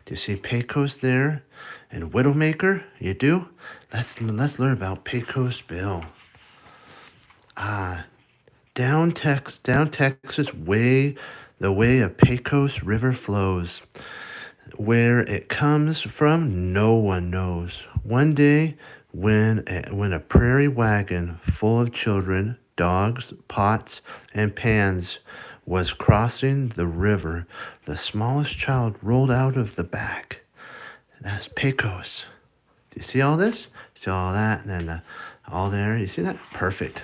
Do you see Pecos there? And Widowmaker? You do? Let's learn about Pecos Bill. Down Texas way the way a Pecos River flows. Where it comes from, no one knows. One day, when a prairie wagon full of children, dogs, pots, and pans was crossing the river, the smallest child rolled out of the back. That's Pecos. Do you see all this? See all that, and then all there? You see that? Perfect.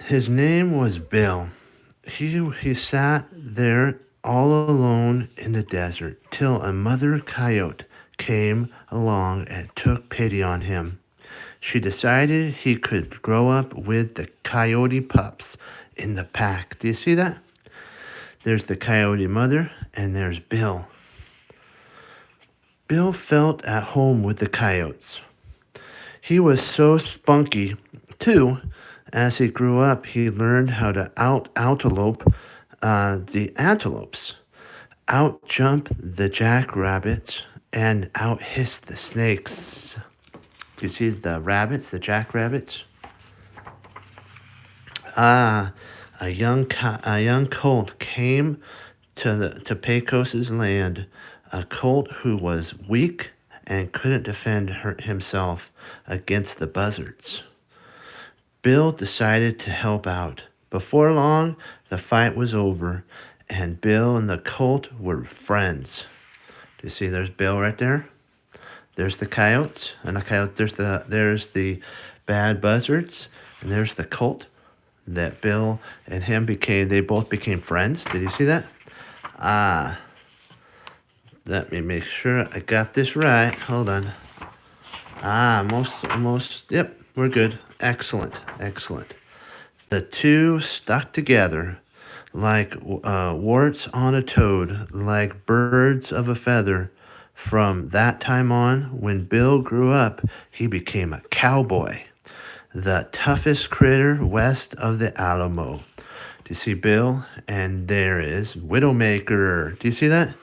His name was Bill. He sat there all alone in the desert till a mother coyote came along and took pity on him. She decided he could grow up with the coyote pups in the pack. Do you see that? There's the coyote mother, and there's Bill. Bill felt at home with the coyotes. He was so spunky, too. As he grew up, he learned how to out-antelope the antelopes, out-jump the jackrabbits, and out-hiss the snakes. Do you see the rabbits, the jackrabbits? A young colt came to Pecos's land, a colt who was weak and couldn't defend himself against the buzzards. Bill decided to help out. Before long, the fight was over, and Bill and the colt were friends. Do you see there's Bill right there? There's the coyotes, and there's the bad buzzards, and there's the colt that Bill and him they both became friends. Did you see that? Let me make sure I got this right. Hold on. Yep, we're good. Excellent. The two stuck together like warts on a toad, like birds of a feather. From that time on, when Bill grew up, he became a cowboy, the toughest critter west of the Alamo. Do you see Bill? And there is Widowmaker. Do you see that?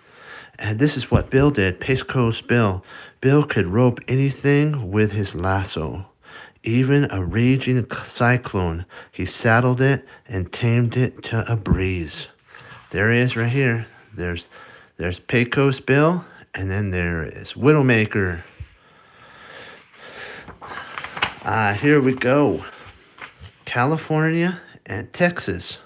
And this is what Bill did, Pecos Bill. Bill could rope anything with his lasso. Even a raging cyclone, he saddled it and tamed it to a breeze. There he is right here. There's Pecos Bill, and then there is Widowmaker. Here we go. California and Texas.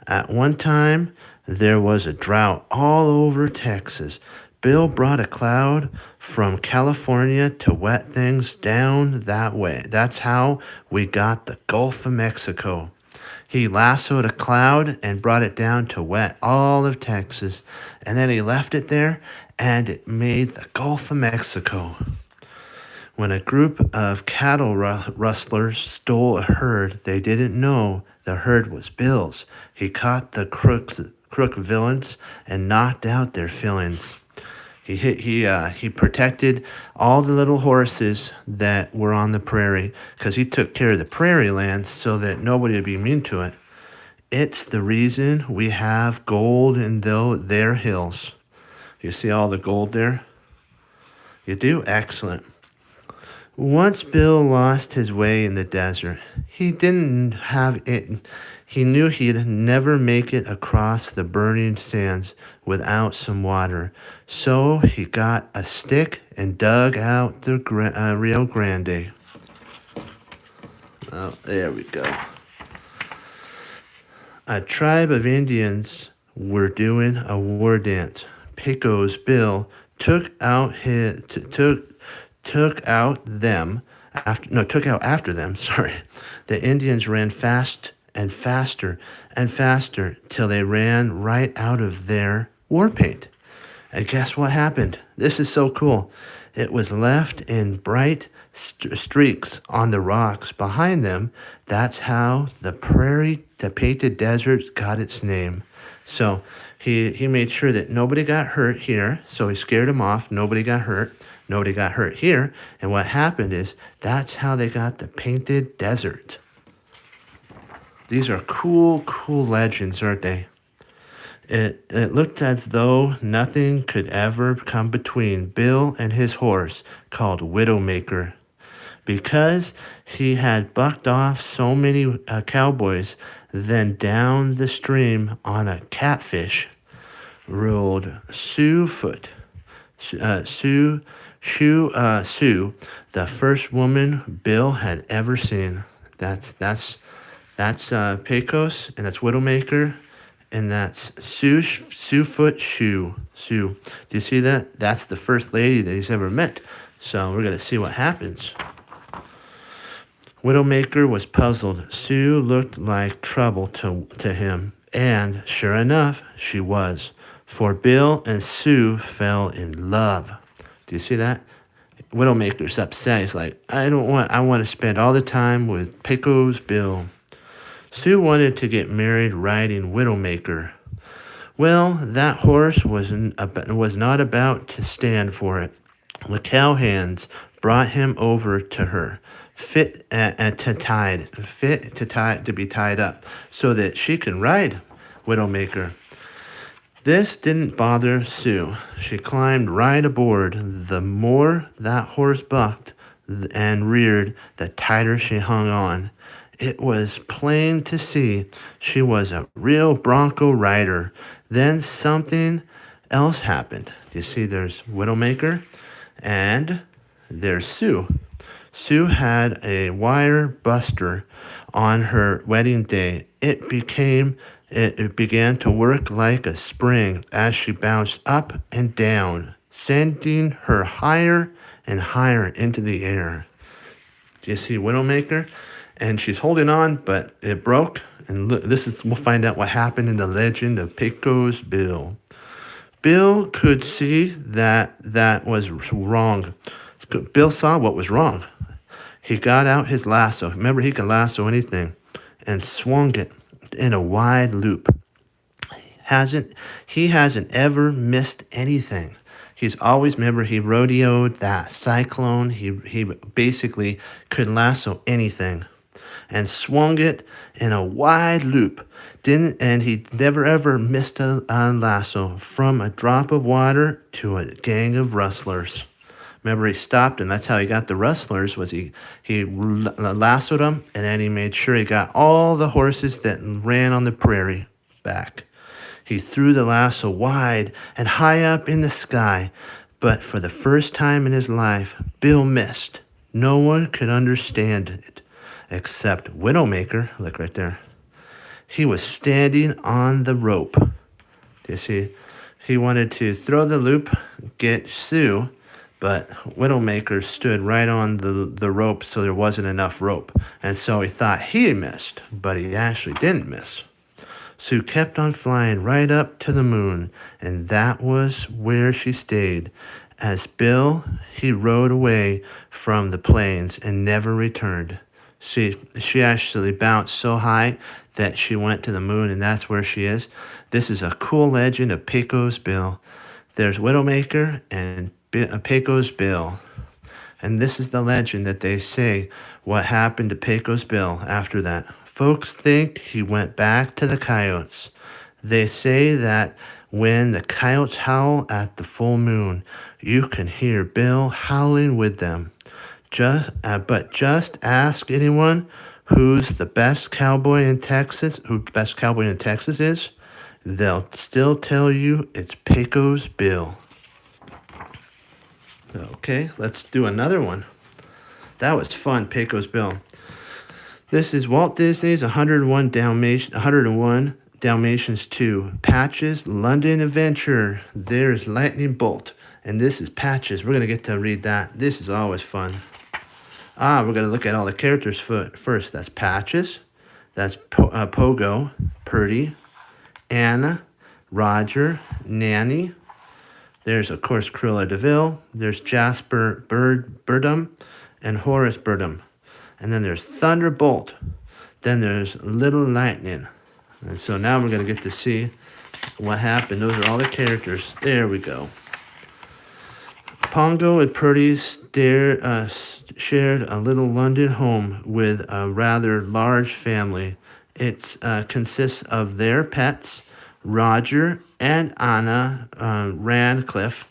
At one time, there was a drought all over Texas. Bill brought a cloud from California to wet things down that way. That's how we got the Gulf of Mexico. He lassoed a cloud and brought it down to wet all of Texas. And then he left it there, and it made the Gulf of Mexico. When a group of cattle rustlers stole a herd, they didn't know the herd was Bill's. He caught the crook villains and knocked out their fillings. He protected all the little horses that were on the prairie because he took care of the prairie land so that nobody would be mean to it. It's the reason we have gold in their hills. You see all the gold there? You do? Excellent. Once Bill lost his way in the desert. He didn't have it. He knew he'd never make it across the burning sands without some water. So he got a stick and dug out the Rio Grande. Oh, there we go. A tribe of Indians were doing a war dance. Pecos Bill took out after them. Sorry. The Indians ran fast and faster and faster till they ran right out of their war paint. And guess what happened? This is so cool. It was left in bright streaks on the rocks behind them. That's how the painted desert got its name. So he made sure that nobody got hurt here. So he scared them off. Nobody got hurt. Nobody got hurt here. And what happened is that's how they got the painted desert. These are cool legends, aren't they? It looked as though nothing could ever come between Bill and his horse, called Widowmaker. Because he had bucked off so many cowboys, then down the stream on a catfish ruled Sue Foot. Sue, the first woman Bill had ever seen. That's Pecos, and that's Widowmaker, and that's Sue Foot Shoe. Sue. Do you see that? That's the first lady that he's ever met. So we're gonna see what happens. Widowmaker was puzzled. Sue looked like trouble to him, and sure enough, she was. For Bill and Sue fell in love. Do you see that? Widowmaker's upset. He's like, I want to spend all the time with Pecos Bill. Sue wanted to get married riding Widowmaker. Well, that horse was not about to stand for it. The cowhands brought him over to her, fit to be tied up, so that she can ride Widowmaker. This didn't bother Sue. She climbed right aboard. The more that horse bucked and reared, the tighter she hung on. It was plain to see she was a real bronco rider. Then something else happened. You see, there's Widowmaker and there's Sue. Sue had a wire buster on her wedding day. It began to work like a spring as she bounced up and down, sending her higher and higher into the air. Do you see Widowmaker? And she's holding on, but it broke. And look, we'll find out what happened in the legend of Pecos Bill. Bill could see that was wrong. Bill saw what was wrong. He got out his lasso. Remember, he can lasso anything, and swung it in a wide loop. He hasn't ever missed anything. He's always, remember, he rodeoed that cyclone. He basically could lasso anything and swung it in a wide loop. He never ever missed a lasso, from a drop of water to a gang of rustlers. Remember, he stopped, and that's how he got the rustlers. Was he lassoed them, and then he made sure he got all the horses that ran on the prairie back. He threw the lasso wide and high up in the sky, but for the first time in his life, Bill missed. No one could understand it except Widowmaker. Look right there. He was standing on the rope. You see, he wanted to throw the loop, get Sue, but Widowmaker stood right on the rope, so there wasn't enough rope. And so he thought he missed, but he actually didn't miss. Sue kept on flying right up to the moon, and that was where she stayed. As Bill, he rode away from the plains and never returned. She actually bounced so high that she went to the moon, and that's where she is. This is a cool legend of Pecos Bill. There's Widowmaker and Pecos Bill. And this is the legend that they say what happened to Pecos Bill after that. Folks think he went back to the coyotes. They say that when the coyotes howl at the full moon, you can hear Bill howling with them. But just ask anyone who's the best cowboy in Texas, who the best cowboy in Texas is, they'll still tell you it's Pecos Bill. Okay, let's do another one. That was fun, Pecos Bill. This is Walt Disney's 101 Dalmatians 2. Patches, London Adventure. There's Lightning Bolt. And this is Patches. We're going to get to read that. This is always fun. We're going to look at all the characters first. That's Patches. That's Pogo, Purdy, Anna, Roger, Nanny. There's, of course, Cruella DeVille. There's Jasper Birdum and Horace Birdum. And then there's Thunderbolt. Then there's Little Lightning. And so now we're going to get to see what happened. Those are all the characters. There we go. Pongo and Purdy shared a little London home with a rather large family. It consists of their pets, Roger and Anna Radcliffe,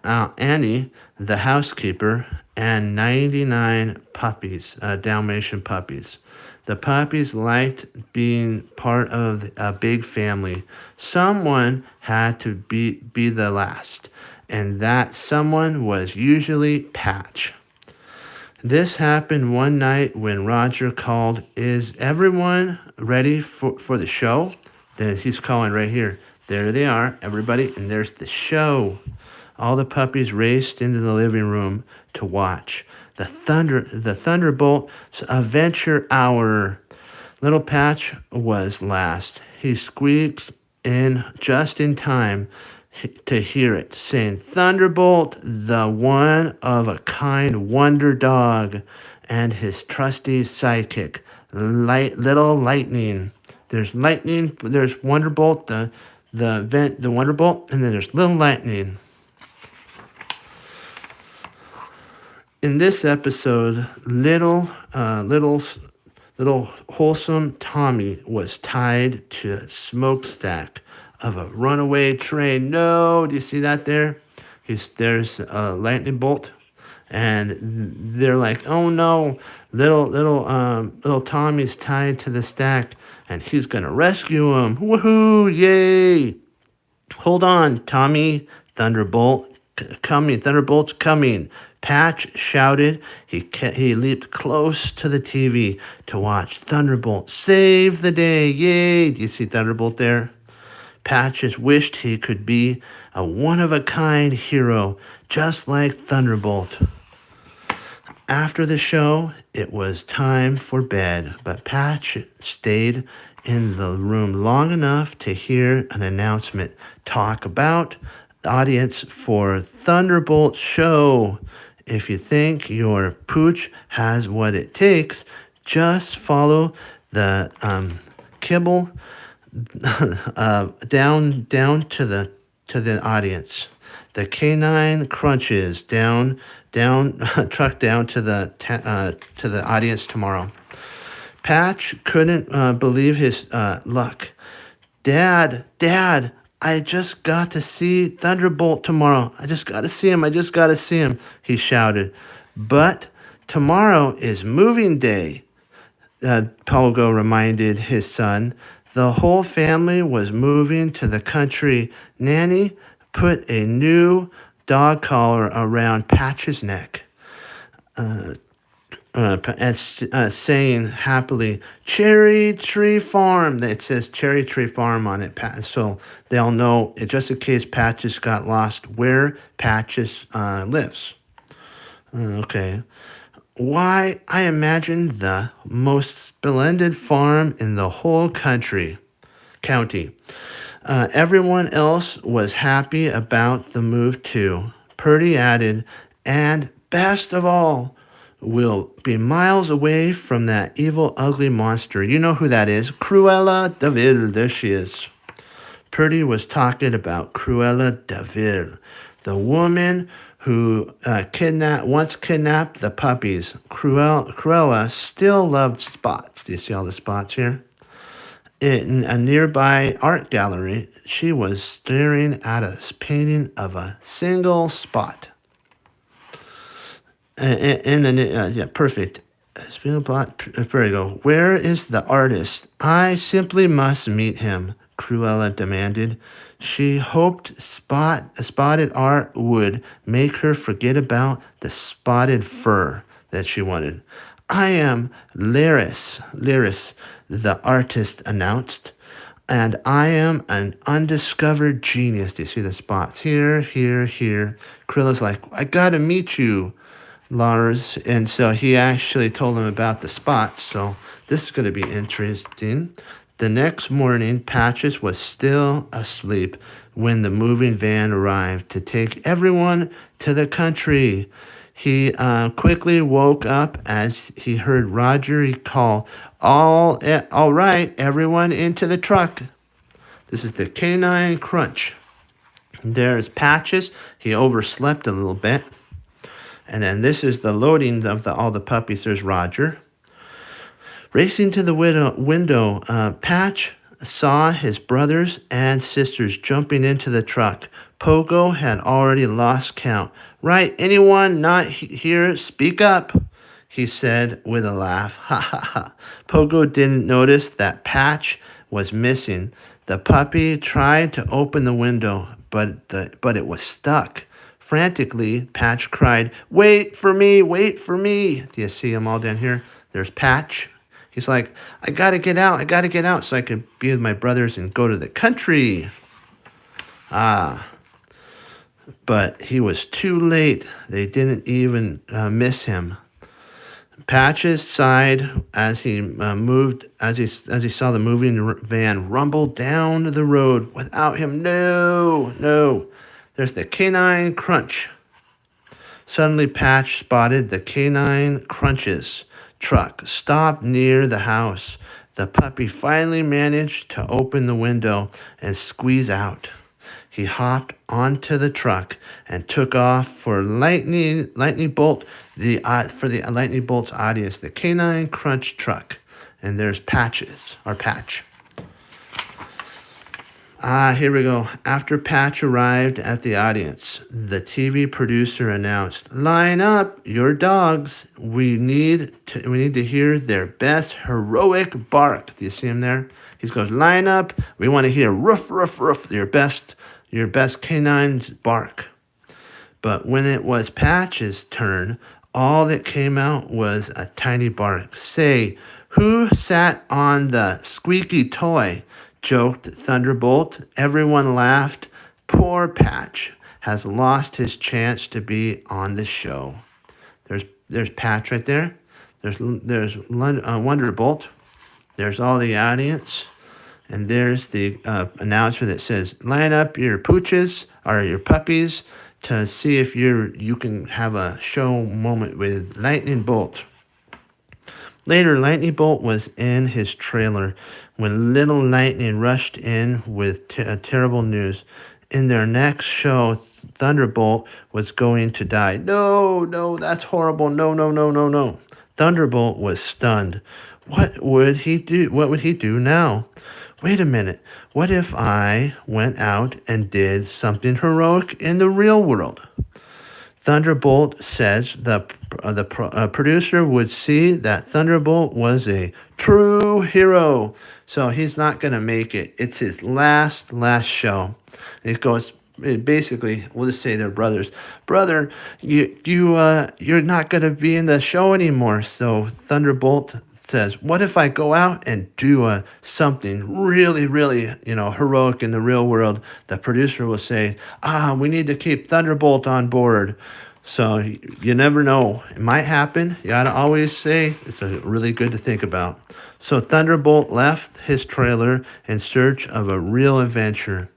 Annie, the housekeeper, and 99 puppies, Dalmatian puppies. The puppies liked being part of a big family. Someone had to be the last, and that someone was usually Patch. This happened one night when Roger called, "Is everyone ready for the show?" Then he's calling right here. There they are, everybody, and there's the show. All the puppies raced into the living room to watch the Thunderbolt Adventure Hour. Little Patch was last. He squeaks in just in time to hear it, saying, "Thunderbolt, the one-of-a-kind wonder dog, and his trusty sidekick, Little Lightning." There's Lightning, there's Wonderbolt, the Wonderbolt, and then there's Little Lightning. In this episode, little wholesome Tommy was tied to a smokestack of a runaway train. No, do you see that there? There's a lightning bolt, and they're like, "Oh no, little Tommy's tied to the stack, and he's gonna rescue him! Woohoo! Yay! Hold on, Tommy! Thunderbolt's coming!" Patch shouted. He leaped close to the TV to watch Thunderbolt save the day. Yay! Do you see Thunderbolt there? Patch just wished he could be a one-of-a-kind hero, just like Thunderbolt. After the show, it was time for bed, but Patch stayed in the room long enough to hear an announcement talk about the audience for Thunderbolt show. If you think your pooch has what it takes, just follow the kibble down to the audience. The canine crunches down truck down to the audience tomorrow. Patch couldn't believe his luck. Dad, I just got to see Thunderbolt tomorrow. I just got to see him, he shouted. But tomorrow is moving day, Pogo reminded his son. The whole family was moving to the country. Nanny put a new dog collar around Patch's neck. Saying happily, "Cherry Tree Farm." It says Cherry Tree Farm on it, so they'll know, just in case Patches got lost, where Patches lives. Okay. Why, I imagine the most splendid farm in the whole county. Everyone else was happy about the move too. Purdy added, "And best of all, we'll be miles away from that evil, ugly monster." You know who that is. Cruella de Vil. There she is. Purdy was talking about Cruella de Vil, the woman who once kidnapped the puppies. Cruella still loved spots. Do you see all the spots here? In a nearby art gallery, she was staring at a painting of a single spot. Perfect. There you go. "Where is the artist? I simply must meet him," Cruella demanded. She hoped spotted art would make her forget about the spotted fur that she wanted. "I am Lyris, the artist announced, and I am an undiscovered genius." Do you see the spots? Here. Cruella's like, "I gotta meet you, Lars." And so he actually told him about the spots. So this is going to be interesting. The next morning, Patches was still asleep when the moving van arrived to take everyone to the country. He quickly woke up as he heard Roger call, all right, everyone into the truck." This is the canine crunch. There's Patches. He overslept a little bit. And then this is the loading of all the puppies. There's Roger. Racing to the window, Patch saw his brothers and sisters jumping into the truck. Pogo had already lost count. Right, anyone not here, speak up, he said with a laugh. Ha ha ha. Pogo didn't notice that Patch was missing. The puppy tried to open the window, but it was stuck. Frantically, Patch cried, "Wait for me, wait for me." Do you see them all down here? There's Patch. He's like, I gotta get out so I can be with my brothers and go to the country. But he was too late. They didn't even miss him. Patches sighed as he as he saw the moving van rumble down the road without him. No, no. There's the canine crunch. Suddenly, Patch spotted the canine crunches truck stop near the house. The puppy finally managed to open the window and squeeze out. He hopped onto the truck and took off for Lightning Bolt, for the Lightning Bolt's audience, the Canine Crunch truck. And there's Patch. Here we go. After Patch arrived at the audience, the TV producer announced, "Line up your dogs. We need to hear their best heroic bark." Do you see him there? He goes, "Line up. We want to hear roof, roof, roof. Your best canine's bark." But when it was Patch's turn, all that came out was a tiny bark. "Say, who sat on the squeaky toy?" joked Thunderbolt. Everyone laughed. Poor Patch has lost his chance to be on the show. There's Patch right there. There's Wonderbolt. There's all the audience. And there's the announcer that says, "Line up your pooches or your puppies to see if you can have a show moment with Lightning Bolt." Later, Lightning Bolt was in his trailer when Little Lightning rushed in with terrible news. In their next show, Thunderbolt was going to die. No, no, that's horrible. No, no, no, no, no. Thunderbolt was stunned. What would he do? What would he do now? Wait a minute. What if I went out and did something heroic in the real world? Thunderbolt says the producer would see that Thunderbolt was a true hero. So he's not going to make it. It's his last show. It goes, basically, we'll just say they're brothers. "Brother, you're not going to be in the show anymore." So Thunderbolt says, "What if I go out and do something really, really, heroic in the real world?" The producer will say, "We need to keep Thunderbolt on board." So you never know. It might happen. You got to always say it's really good to think about. So Thunderbolt left his trailer in search of a real adventure,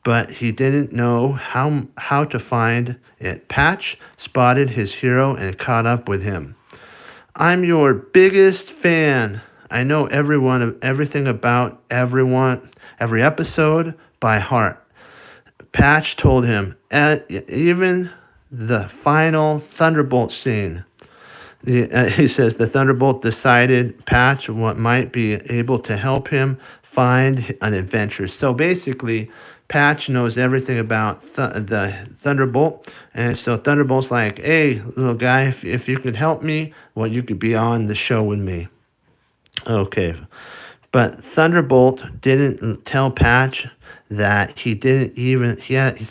but he didn't know how to find it. Patch spotted his hero and caught up with him. "I'm your biggest fan. I know everything about every episode by heart." Patch told him, even the final Thunderbolt scene. He says the Thunderbolt decided Patch might be able to help him find an adventure. So basically, Patch knows everything about the Thunderbolt. And so Thunderbolt's like, "Hey, little guy, if you could help me, well, you could be on the show with me." Okay. But Thunderbolt didn't tell Patch that he's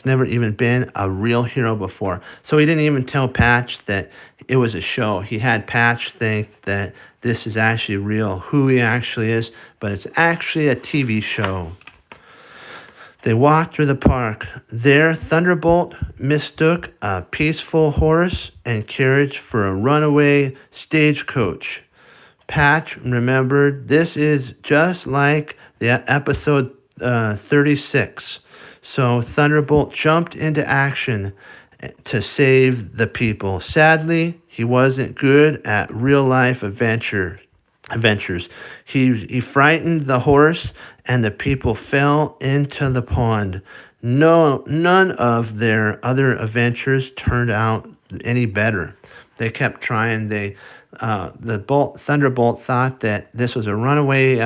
never even been a real hero before. So he didn't even tell Patch that it was a show. He had Patch think that this is actually real, who he actually is, but it's actually a TV show. They walked through the park. There, Thunderbolt mistook a peaceful horse and carriage for a runaway stagecoach. Patch remembered this is just like the episode 36. So Thunderbolt jumped into action to save the people. Sadly, he wasn't good at real-life adventures. He frightened the horse, and the people fell into the pond. None of their other adventures turned out any better. They kept trying. Thunderbolt thought that this was a runaway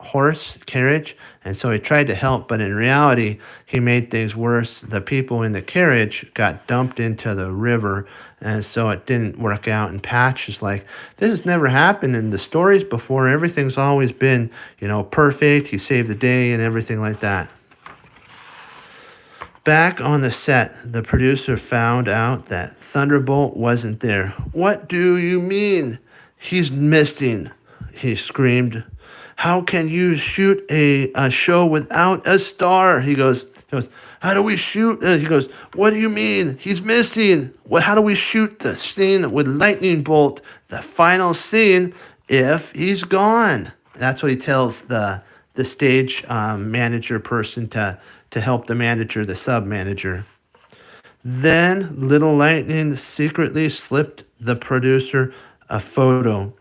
horse carriage, and so he tried to help. But in reality, he made things worse. The people in the carriage got dumped into the river, and so it didn't work out. And Patch is like, "This has never happened in the stories before. Everything's always been, perfect. He saved the day and everything like that." Back on the set, the producer found out that Thunderbolt wasn't there. "What do you mean? He's missing," he screamed. "How can you shoot a show without a star?" He goes, "How do we shoot?" He goes, "What do you mean? He's missing. How do we shoot the scene with lightning bolt, the final scene, if he's gone?" That's what he tells the stage manager person to help the manager, the sub manager. Then Little Lightning secretly slipped the producer a photo.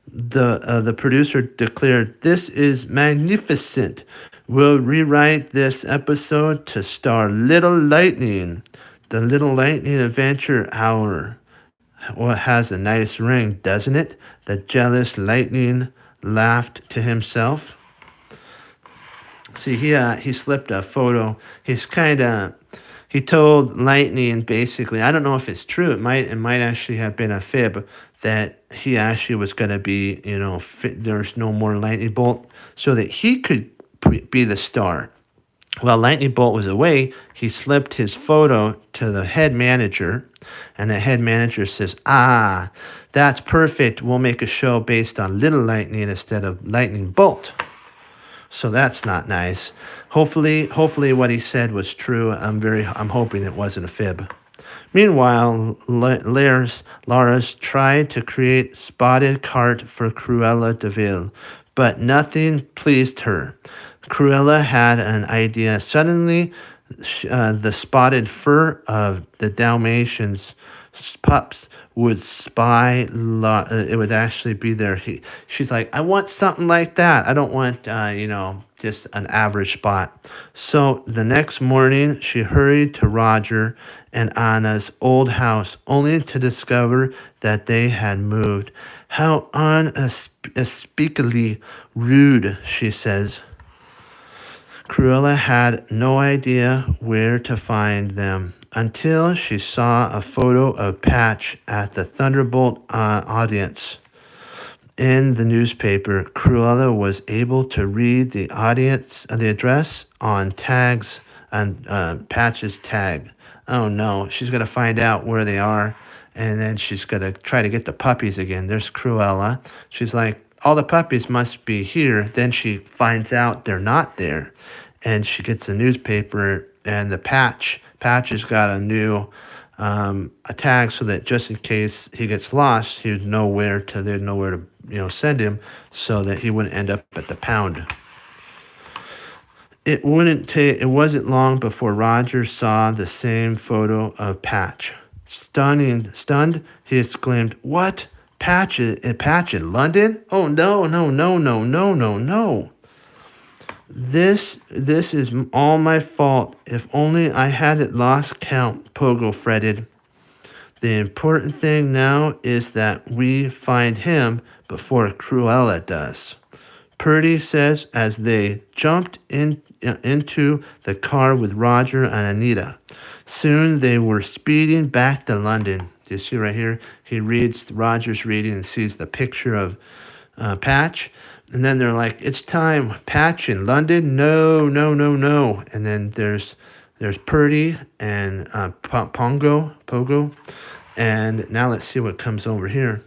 The producer declared, "This is magnificent. We'll rewrite this episode to star Little Lightning. The Little Lightning Adventure Hour." Well, it has a nice ring, doesn't it? The jealous Lightning laughed to himself. See, he slipped a photo. He told Lightning basically. I don't know if it's true. It might actually have been a fib that he actually was going to be, there's no more Lightning Bolt, so that he could be the star. While Lightning Bolt was away, he slipped his photo to the head manager, and the head manager says, "Ah, that's perfect. We'll make a show based on Little Lightning instead of Lightning Bolt." So that's not nice. Hopefully what he said was true. I'm hoping it wasn't a fib. Meanwhile, Lars tried to create spotted cart for Cruella de Vil, but nothing pleased her. Cruella had an idea. Suddenly, the spotted fur of the Dalmatians pups would spy. It would actually be there. She's like, "I want something like that. I don't want, just an average spot." So the next morning, she hurried to Roger and Anna's old house, only to discover that they had moved. "How unspeakably rude," she says. Cruella had no idea where to find them until she saw a photo of Patch at the Thunderbolt audience. In the newspaper, Cruella was able to read the address on tags, on Patch's tag. Oh no, she's gonna find out where they are, and then she's gonna try to get the puppies again. There's Cruella. She's like, "All the puppies must be here." Then she finds out they're not there, and she gets a newspaper, and the Patch has got a new a tag, so that just in case he gets lost, they'd know where to send him, so that he wouldn't end up at the pound. It wasn't long before Roger saw the same photo of Patch. Stunned, he exclaimed, "What? Patch in London? Oh no, no, no, no, no, no, no. This is all my fault. If only I hadn't lost count," Pogo fretted. "The important thing now is that we find him before Cruella does," Purdy says as they jumped into the car with Roger and Anita. Soon they were speeding back to London. Do you see right here? He reads Roger's reading and sees the picture of Patch. And then they're like, "It's time. Patch in London? No, no, no, no." And then there's Purdy and Pogo. And now let's see what comes over here.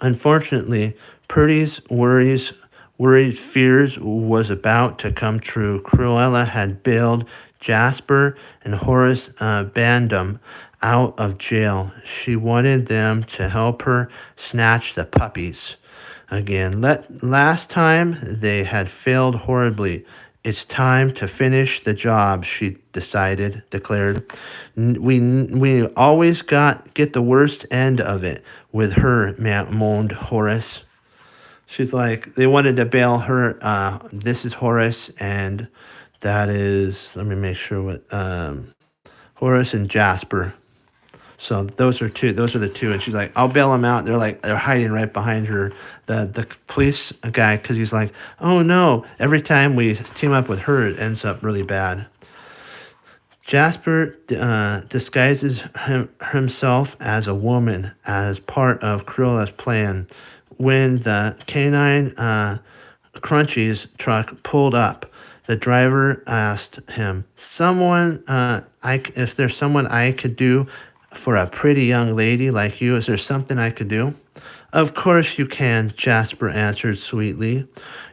Unfortunately, Purdy's worried fears was about to come true. Cruella had bailed Jasper and Horace Bandom out of jail. She wanted them to help her snatch the puppies again. Last time they had failed horribly. It's time to finish the job, she declared. We always get the worst end of it with her, moaned Horace. She's like, they wanted to bail her. This is Horace, and that is, let me make sure what, Horace and Jasper. So those are two. Those are the two. And she's like, I'll bail them out. They're hiding right behind her. The police guy, because he's like, oh no. Every time we team up with her, it ends up really bad. Jasper disguises himself as a woman as part of Cruella's plan. When the canine Crunchies truck pulled up, the driver asked him, if there's someone I could do for a pretty young lady like you, is there something I could do? Of course you can, Jasper answered sweetly.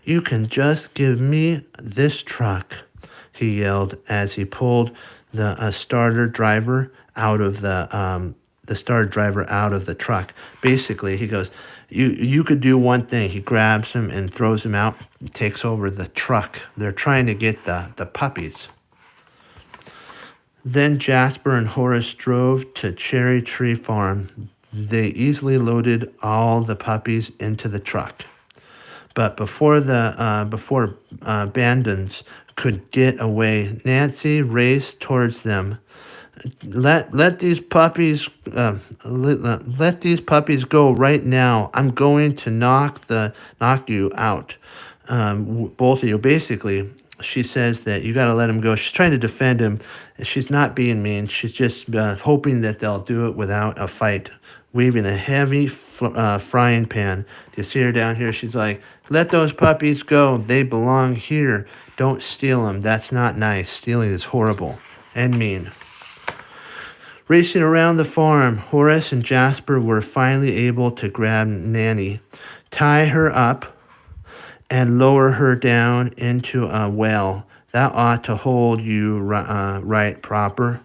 You can just give me this truck, he yelled as he pulled the starter driver out of the truck. Basically, he goes, you could do one thing. He grabs him and throws him out, takes over the truck. They're trying to get the puppies. Then Jasper and Horace drove to Cherry Tree Farm. They easily loaded all the puppies into the truck. But before bandits could get away, Nancy raced towards them. Let these puppies go right now. I'm going to knock you out, both of you. Basically, she says that you got to let him go. She's trying to defend him. She's not being mean. She's just hoping that they'll do it without a fight. Waving a heavy frying pan. Do you see her down here? She's like, let those puppies go. They belong here. Don't steal them. That's not nice. Stealing is horrible and mean. Racing around the farm, Horace and Jasper were finally able to grab Nanny, tie her up, and lower her down into a well. That ought to hold you right proper,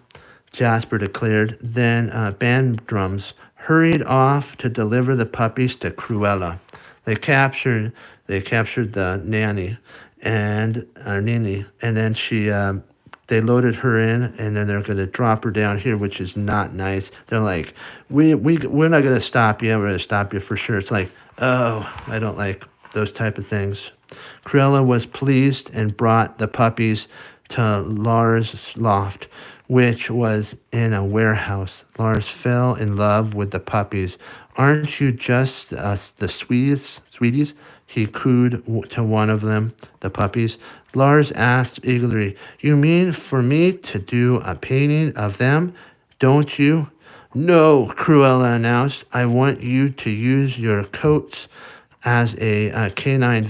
Jasper declared. Then band drums hurried off to deliver the puppies to Cruella. They captured the nanny and Nini, and then they loaded her in, and then they're going to drop her down here, which is not nice. They're like, we're not going to stop you. We're going to stop you for sure. It's like, oh, I don't like those type of things. Cruella was pleased and brought the puppies to Lars' loft, which was in a warehouse. Lars fell in love with the puppies. Aren't you just the sweeties? He cooed to one of them, the puppies. Lars asked eagerly, you mean for me to do a painting of them, don't you? No, Cruella announced. I want you to use your coats as a canine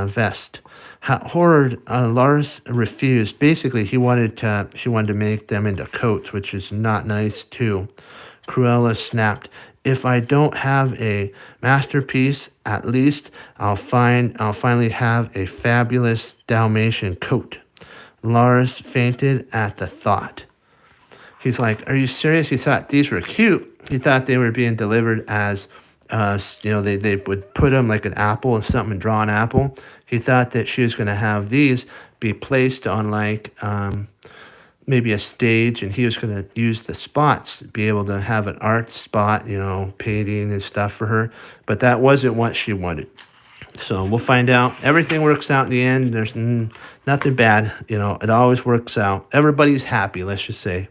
vest. Horrid, Lars refused. Basically, she wanted to make them into coats, which is not nice too. Cruella snapped, if I don't have a masterpiece, at least I'll finally have a fabulous Dalmatian coat. Lars fainted at the thought. He's like, are you serious? He thought these were cute. He thought they were being delivered as, they would put them like an apple and something and draw an apple. He thought that she was going to have these be placed on maybe a stage, and he was going to use the spots, be able to have an art spot, painting and stuff for her. But that wasn't what she wanted. So we'll find out. Everything works out in the end. There's nothing bad. It always works out. Everybody's happy, let's just say.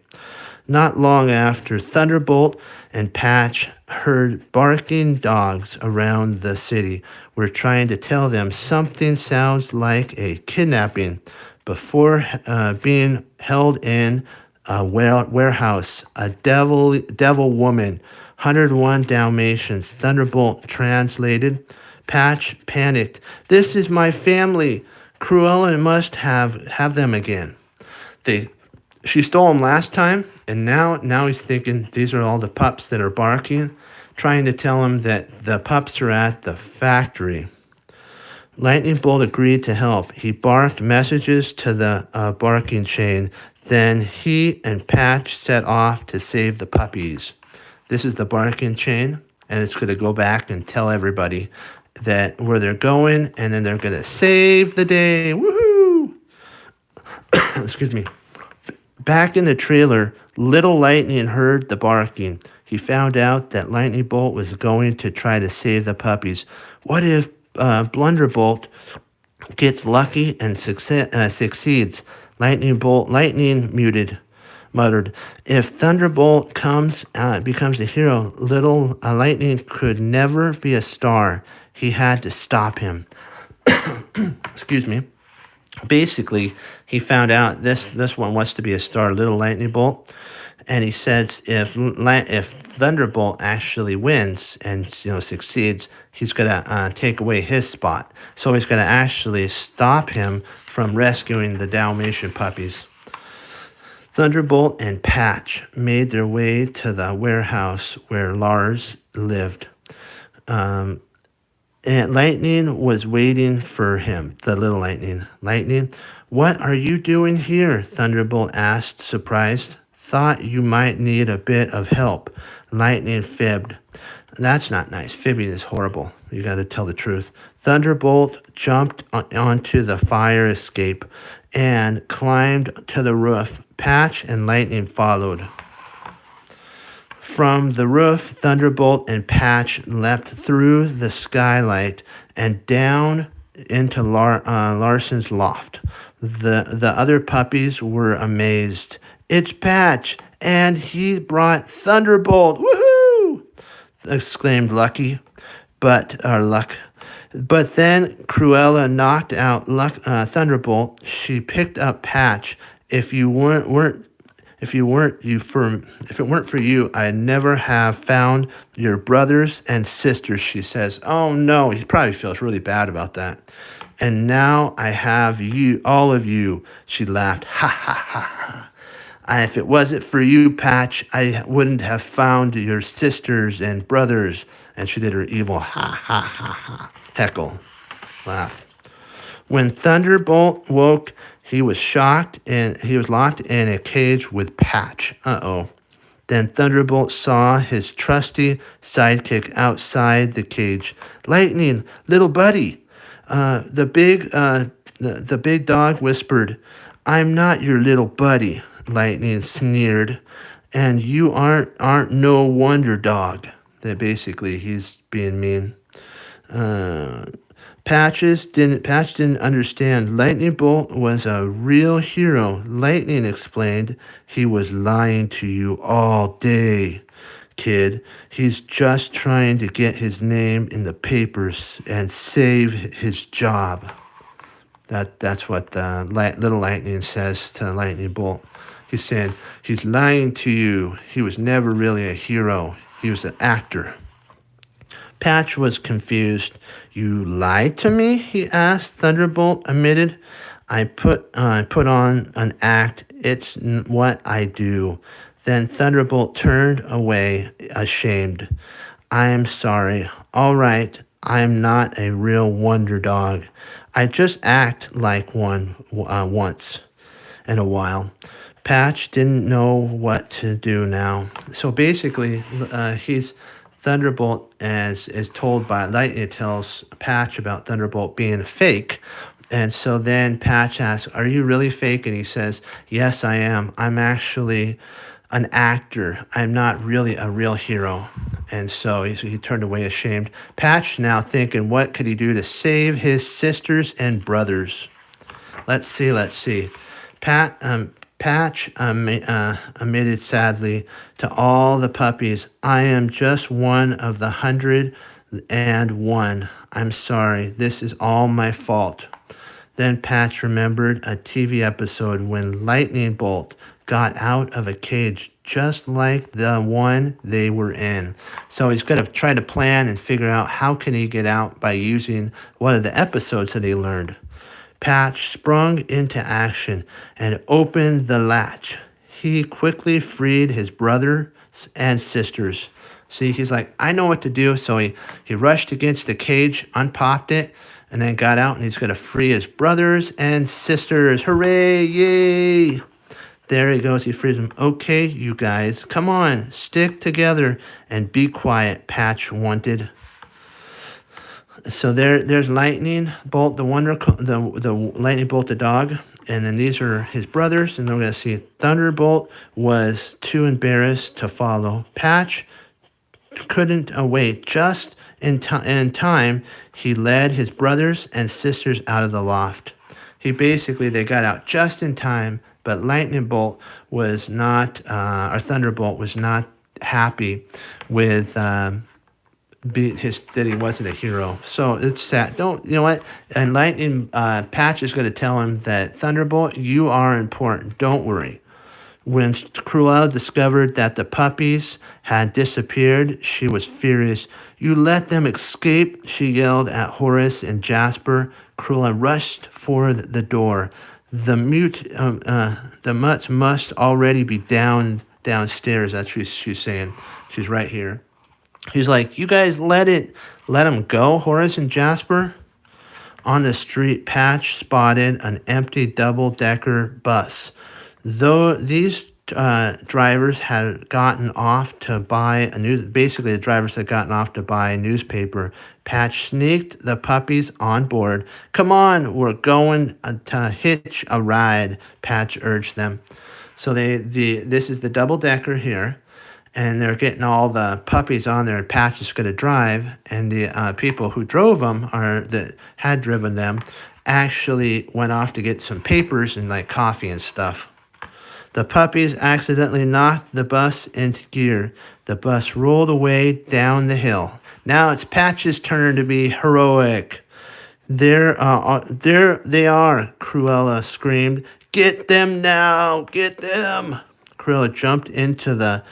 Not long after, Thunderbolt and Patch heard barking dogs around the city. We're trying to tell them something sounds like a kidnapping. Before being held in a warehouse, a devil woman, 101 Dalmatians. Thunderbolt translated. Patch panicked. This is my family. Cruella must have them again. She stole them last time, and now he's thinking these are all the pups that are barking, trying to tell him that the pups are at the factory. Lightning Bolt agreed to help. He barked messages to the barking chain. Then he and Patch set off to save the puppies. This is the barking chain, and it's going to go back and tell everybody that where they're going, and then they're going to save the day. Woohoo! Excuse me. Back in the trailer, Little Lightning heard the barking. He found out that Lightning Bolt was going to try to save the puppies. What if Blunderbolt gets lucky and succeeds? Lightning muted. muttered, "If Thunderbolt becomes the hero, little Lightning could never be a star. He had to stop him." Excuse me. Basically, he found out this one wants to be a star, Little Lightning Bolt, and he says if Thunderbolt actually wins and succeeds, he's gonna take away his spot. So he's gonna actually stop him from rescuing the Dalmatian puppies. Thunderbolt and Patch made their way to the warehouse where Lars lived. And Lightning was waiting for him, the little Lightning. "Lightning, what are you doing here?" Thunderbolt asked, surprised. "Thought you might need a bit of help." Lightning fibbed. That's not nice. Fibbing is horrible. You got to tell the truth. Thunderbolt jumped onto the fire escape and climbed to the roof. Patch and Lightning followed. From the roof, Thunderbolt and Patch leapt through the skylight and down into Larson's loft. The other puppies were amazed. "It's Patch, and he brought Thunderbolt! Woohoo!" exclaimed Luck. But then Cruella knocked out Thunderbolt. She picked up Patch. If it weren't for you, I'd never have found your brothers and sisters," she says. Oh no, he probably feels really bad about that. "And now I have you, all of you," she laughed. "Ha ha ha ha. If it wasn't for you, Patch, I wouldn't have found your sisters and brothers." And she did her evil ha ha ha ha heckle laugh. When Thunderbolt woke, he was shocked and he was locked in a cage with Patch. Uh-oh. Then Thunderbolt saw his trusty sidekick outside the cage. "Lightning, little buddy." The big dog whispered. "I'm not your little buddy," Lightning sneered. "And you aren't no wonder dog." That basically he's being mean. Patch didn't understand. Lightning Bolt was a real hero. Lightning explained. "He was lying to you all day, kid. He's just trying to get his name in the papers and save his job." That's what the little Lightning says to Lightning Bolt. He said, "He's lying to you. He was never really a hero. He was an actor." Patch was confused. "You lied to me?" he asked. Thunderbolt admitted. I put on an act. It's what I do." Then Thunderbolt turned away, ashamed. "I'm sorry. All right, I'm not a real wonder dog. I just act like one once in a while." Patch didn't know what to do now. So basically, he's Thunderbolt is told by Lightning, tells Patch about Thunderbolt being fake. And so then Patch asks, "Are you really fake?" And he says, "Yes, I am. I'm actually an actor. I'm not really a real hero." And so he turned away ashamed. Patch now thinking, what could he do to save his sisters and brothers? Let's see. Patch admitted sadly to all the puppies, "I am just one of the 101. I'm sorry. This is all my fault." Then Patch remembered a TV episode when Lightning Bolt got out of a cage just like the one they were in. So he's going to try to plan and figure out how can he get out by using one of the episodes that he learned. Patch sprung into action and opened the latch. He quickly freed his brothers and sisters. See, he's like, I know what to do. So he rushed against the cage, unpopped it, and then got out, and he's going to free his brothers and sisters. Hooray, yay! There he goes. He frees them. "Okay, you guys, come on, stick together and be quiet," Patch wanted. So there's Lightning Bolt, the Lightning Bolt, the dog, and then these are his brothers, and then we're gonna see Thunderbolt was too embarrassed to follow. Patch couldn't wait. Just in time, he led his brothers and sisters out of the loft. They got out just in time. But Lightning Bolt was not, or Thunderbolt was not happy with that he wasn't a hero. So it's sad. Don't, you know what? And Lightning Patch is going to tell him that Thunderbolt, you are important. Don't worry. When Cruella discovered that the puppies had disappeared, she was furious. You let them escape, she yelled at Horace and Jasper. Cruella rushed for the door. The mutts must already be downstairs. That's what she's saying. She's right here. He's like, you guys let him go, Horace and Jasper. On the street, Patch spotted an empty double-decker bus. Though these drivers had gotten off to buy basically the drivers had gotten off to buy a newspaper. Patch sneaked the puppies on board. Come on, we're going to hitch a ride, Patch urged them. So this is the double-decker here. And they're getting all the puppies on there, and Patch is going to drive, and the people who drove them, that had driven them, actually went off to get some papers and like coffee and stuff. The puppies accidentally knocked the bus into gear. The bus rolled away down the hill. Now it's Patch's turn to be heroic. There they are, Cruella screamed. Get them now, get them. Cruella jumped into the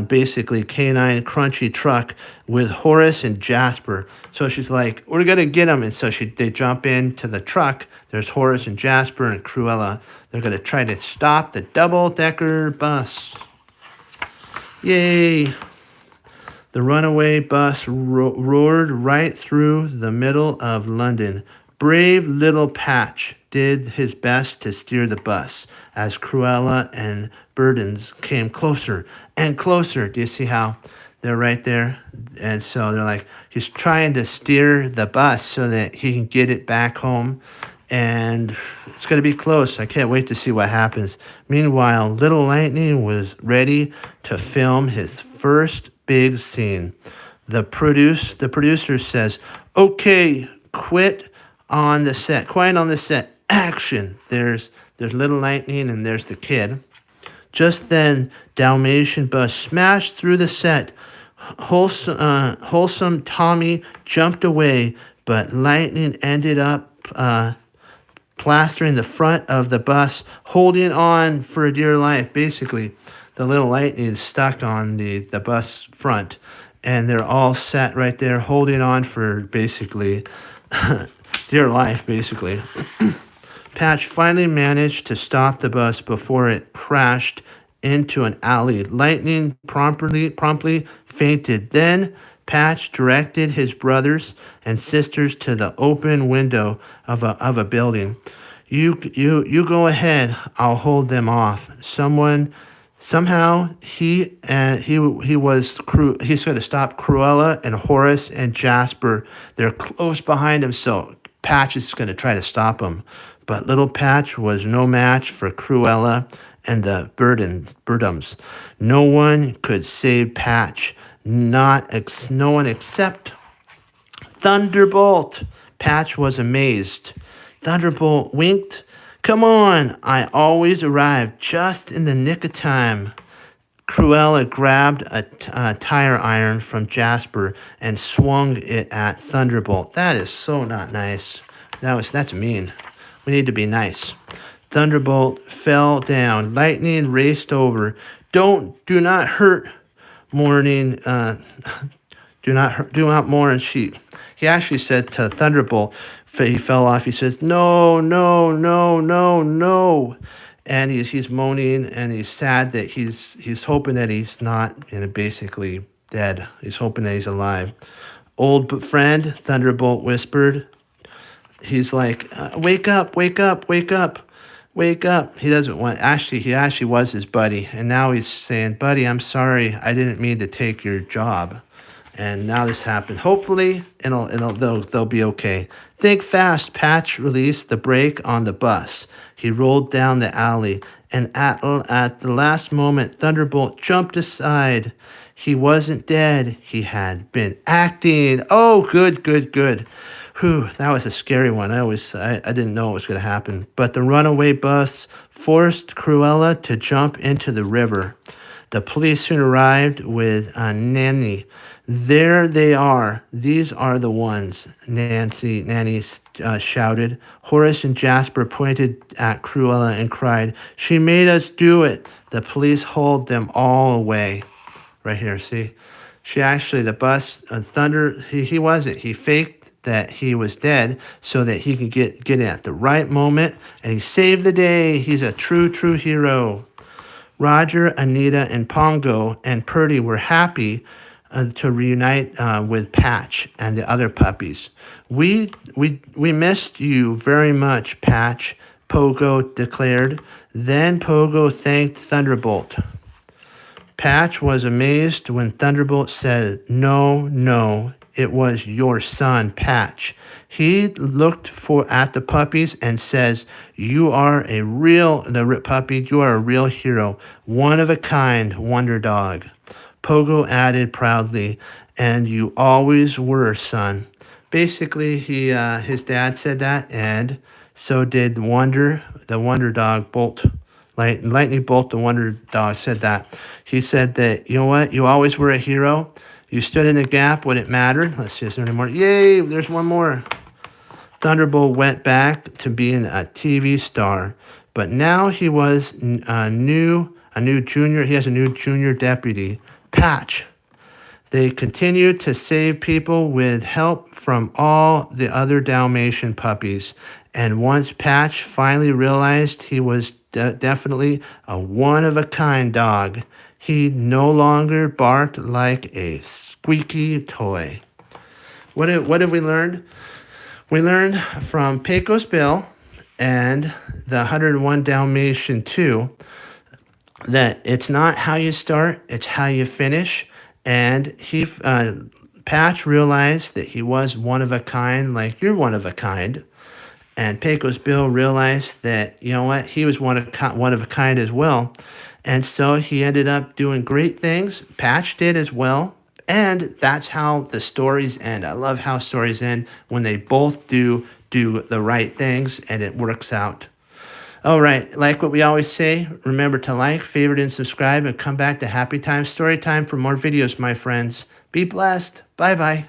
basically canine crunchy truck with Horace and Jasper. So she's like, we're going to get them. And so they jump into the truck. There's Horace and Jasper and Cruella. They're going to try to stop the double-decker bus. Yay. The runaway bus roared right through the middle of London. Brave little Patch did his best to steer the bus as Cruella and Burdens came closer and closer. Do you see how they're right there? And so they're like, he's trying to steer the bus so that he can get it back home. And it's going to be close. I can't wait to see what happens. Meanwhile, Little Lightning was ready to film his first big scene. The producer says, okay, quiet on the set. Action. There's Little Lightning and there's the kid. Just then, Dalmatian bus smashed through the set. Wholesome Tommy jumped away, but Lightning ended up plastering the front of the bus, holding on for dear life. Basically, the Little Lightning is stuck on the bus front, and they're all sat right there holding on for basically dear life, basically. Patch finally managed to stop the bus before it crashed into an alley. Lightning promptly fainted. Then Patch directed his brothers and sisters to the open window of a building. You go ahead. I'll hold them off. Somehow he's going to stop Cruella and Horace and Jasper. They're close behind him, so Patch is going to try to stop him. But little Patch was no match for Cruella and the Burdums. No one could save Patch. No one except Thunderbolt. Patch was amazed. Thunderbolt winked. Come on, I always arrive just in the nick of time. Cruella grabbed a tire iron from Jasper and swung it at Thunderbolt. That is so not nice. That's mean. We need to be nice. Thunderbolt fell down. Lightning raced over. Do not hurt, mourning. Do not mourn, sheep. He actually said to Thunderbolt, he fell off. He says, no. And he's moaning and he's sad that he's hoping that he's not basically dead. He's hoping that he's alive. Old friend, Thunderbolt whispered. He's like, wake up. He doesn't want, he actually was his buddy. And now he's saying, buddy, I'm sorry. I didn't mean to take your job. And now this happened. Hopefully, they'll be okay. Think fast. Patch released the brake on the bus. He rolled down the alley. And at the last moment, Thunderbolt jumped aside. He wasn't dead. He had been acting. Oh, good. Whew, that was a scary one. I didn't know it was going to happen. But the runaway bus forced Cruella to jump into the river. The police soon arrived with Nanny. There they are. These are the ones, Nanny shouted. Horace and Jasper pointed at Cruella and cried, "She made us do it." The police hauled them all away. Right here, see? She actually, the bus, he wasn't. He faked that he was dead so that he could get in at the right moment, and he saved the day. He's a true hero. Roger, Anita, and Pongo and Purdy were happy to reunite with Patch and the other puppies. We missed you very much, Patch, Pogo declared. Then Pogo thanked Thunderbolt. Patch was amazed when Thunderbolt said, No, it was your son, Patch. He looked at the puppies and says, You are a real hero, one of a kind wonder dog. Pogo added proudly, and you always were, son. Basically, his dad said that, and so did the wonder dog, Bolt. Lightning Bolt, the wonder dog, said that. He said that, you know what, you always were a hero. You stood in the gap when it mattered. Let's see, is there any more? Yay, there's one more. Thunderbolt went back to being a TV star, but now he was a new junior. He has a new junior deputy, Patch. They continued to save people with help from all the other Dalmatian puppies. And once Patch finally realized he was definitely a one-of-a-kind dog, he no longer barked like a squeaky toy. What have we learned? We learned from Pecos Bill and the 101 Dalmatian 2 that it's not how you start, it's how you finish. And Patch realized that he was one of a kind, like you're one of a kind. And Pecos Bill realized that, you know what, he was one of a kind as well. And so he ended up doing great things. Patch did as well. And that's how the stories end. I love how stories end when they both do the right things and it works out. All right, like what we always say, remember to like, favorite, and subscribe, and come back to Happy Time Story Time for more videos, my friends. Be blessed. Bye-bye.